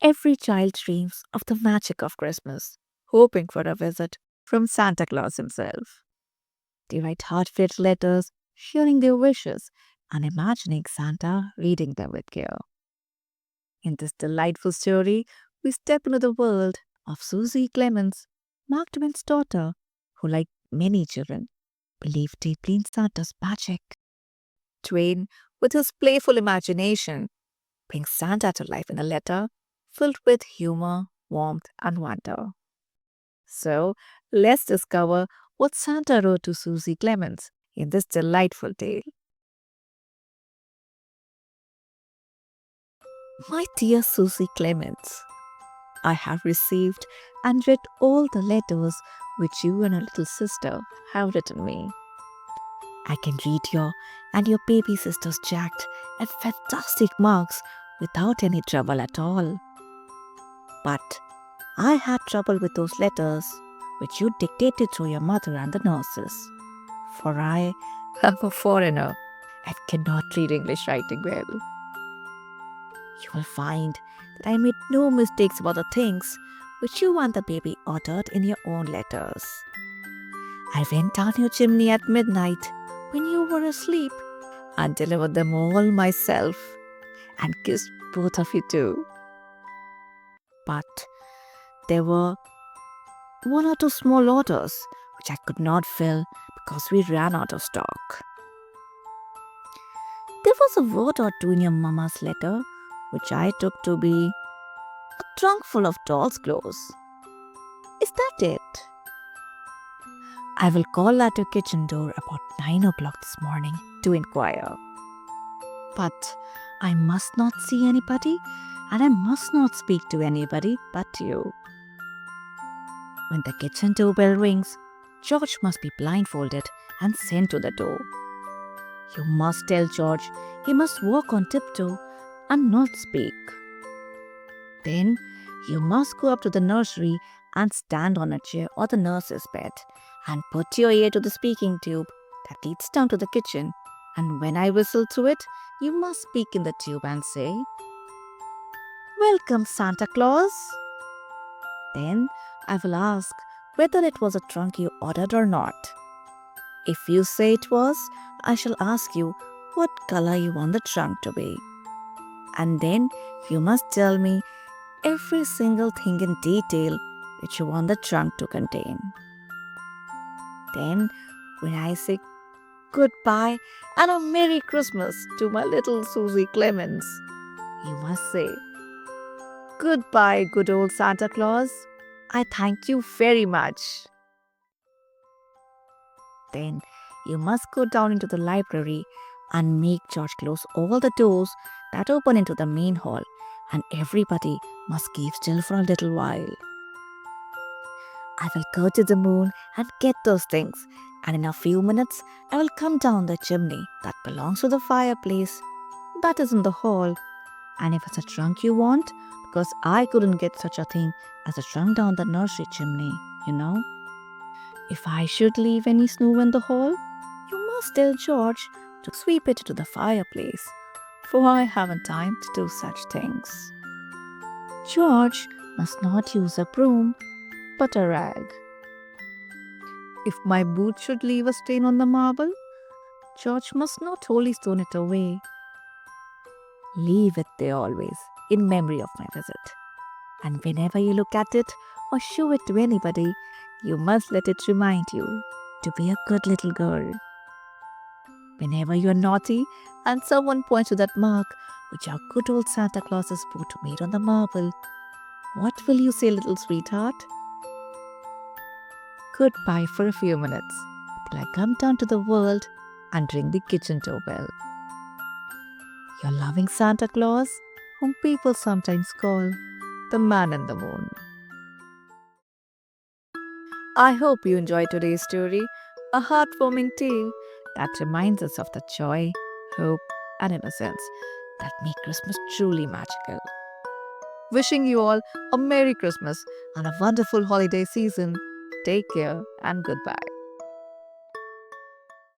Every child dreams of the magic of Christmas, hoping for a visit from Santa Claus himself. They write heartfelt letters, sharing their wishes, and imagining Santa reading them with care. In this delightful story, we step into the world of Susy Clemens, Mark Twain's daughter, who, like many children, believed deeply in Santa's magic. Twain, with his playful imagination, brings Santa to life in a letter filled with humor, warmth, and wonder. So, let's discover what Santa wrote to Susy Clemens in this delightful tale. My dear Susy Clemens, I have received and read all the letters which you and your little sister have written me. I can read your and your baby sister's jacked and fantastic marks without any trouble at all. But I had trouble with those letters which you dictated to your mother and the nurses. For I am a foreigner and cannot read English writing well. You will find that I made no mistakes about the things which you and the baby ordered in your own letters. I went down your chimney at midnight when you were asleep and delivered them all myself and kissed both of you too. But there were one or two small orders which I could not fill because we ran out of stock. There was a word or two in your mama's letter which I took to be a trunk full of doll's clothes. Is that it? I will call at your kitchen door about 9 o'clock this morning to inquire. But I must not see anybody and I must not speak to anybody but you. When the kitchen doorbell rings, George must be blindfolded and sent to the door. You must tell George he must walk on tiptoe and not speak. Then you must go up to the nursery and stand on a chair or the nurse's bed and put your ear to the speaking tube that leads down to the kitchen. And when I whistle through it, you must speak in the tube and say, "Welcome, Santa Claus." Then I will ask whether it was a trunk you ordered or not. If you say it was, I shall ask you what color you want the trunk to be. And then you must tell me every single thing in detail which you want the trunk to contain. Then, when I say goodbye and a Merry Christmas to my little Susy Clemens, you must say, "Goodbye, good old Santa Claus. I thank you very much." Then you must go down into the library and make George close all the doors that open into the main hall, and everybody must keep still for a little while. I will go to the moon and get those things, and in a few minutes I will come down the chimney that belongs to the fireplace that is in the hall. And if it's a trunk you want, because I couldn't get such a thing as a trunk down the nursery chimney, you know. If I should leave any snow in the hall, you must tell George to sweep it to the fireplace, for I haven't time to do such things. George must not use a broom, but a rag. If my boot should leave a stain on the marble, George must not wholly stone it away. Leave it there always, in memory of my visit. And whenever you look at it or show it to anybody, you must let it remind you to be a good little girl. Whenever you are naughty and someone points to that mark which our good old Santa Claus's boot made on the marble, what will you say, little sweetheart? Goodbye for a few minutes till I come down to the world and ring the kitchen doorbell. Your loving Santa Claus, whom people sometimes call the Man in the Moon. I hope you enjoyed today's story, a heartwarming tale that reminds us of the joy, hope, and innocence that make Christmas truly magical. Wishing you all a Merry Christmas and a wonderful holiday season. Take care and goodbye.